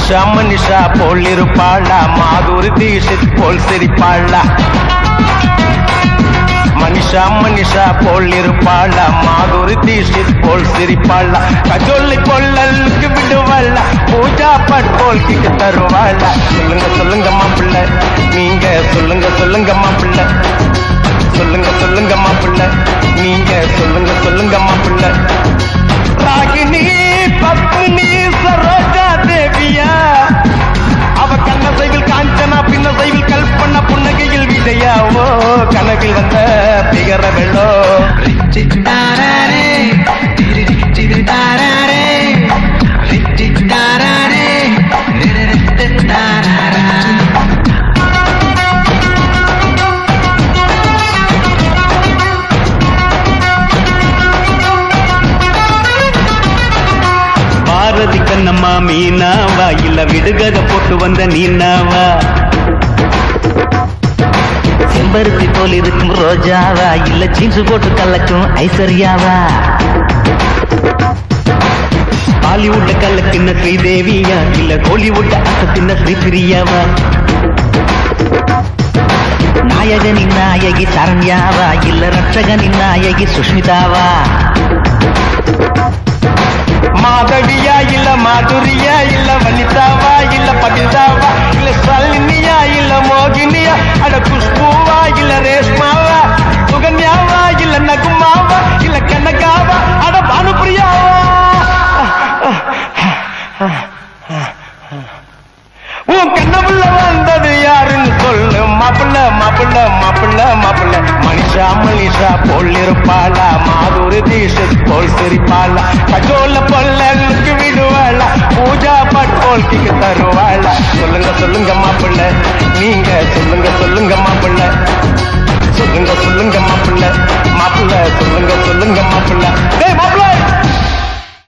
மனிஷா மனிஷா போல் இருப்பாளா, மாதுரி தீஷித் போல் சிரிப்பாளா. மனிஷா மனிஷா போல் இருப்பாளா, மாதுரி தீஷித் போல் சிரிப்பாளா. கஜோலை பொல்லலுக்கு விடுவாளா, பூஜா பட் போல் கிட்ட தருவாளா. சொல்லுங்க சொல்லுங்க மாப்பிள்ள, நீங்க சொல்லுங்க சொல்லுங்க மாப்பிள்ள. சொல்லுங்க சொல்லுங்க மாப்பிள்ள, நீங்க சொல்லுங்க சொல்லுங்க மாப்பிள்ள. ராகினி பத்மினி சரோஜா தேவியா, அவ கண்ணசைவில் காஞ்சனா, பின்னசைவில் கல்பனா, புன்னகையில் விஜயாவோ, கனவில் வந்த பிகர வெள்ளோ. பாரதி கண்ணம்மா மீனாவா, இல்ல விடுகதை போட்டு வந்த நீனாவா. செம்பருத்தி போல் இருக்கும் ரோஜாவா, இல்ல ஜீன்ஸ் போட்டு கலக்கும் ஐஸ்வர்யாவா. பாலிவுட் கலக்கின ஸ்ரீதேவியா, இல்ல கோலிவுட் அசத்தின ஸ்ரீபிரியாவா. நாயகனின் நாயகி சரண்யாவா, இல்ல ரட்சகனின் நாயகி சுஷ்மிதாவா. மாதவியா இல்ல மாதுரியா, இல்ல வனிதாவா, இல்ல பபிதாவா, இல்ல சலினியா, இல்ல மோகினியா, அட குஷ்பூவா, இல்ல ரேஷ்மாவா, சுகன்யாவா, இல்ல நகுமாவா, இல்ல கனகாவா, அட பானுபிரியாவா. உன் கண்ணமுள்ள வந்தது யாருன்னு சொல்லு மாப்பிள்ள மாப்பிள்ள மாப்பிள்ள மாப்பிள்ள. மனிஷா மனிஷா போல் இருப்பாளா, மாதுரி தீஷித் போல் சிரிப்பாளா. கஜோல பொல்லலுக்கு விடுவாளா, பூஜா பட் போல் கிக்கு தருவாளா. சொல்லுங்க சொல்லுங்க மாப்பிள்ள, நீங்க சொல்லுங்க சொல்லுங்க மாப்பிள்ள.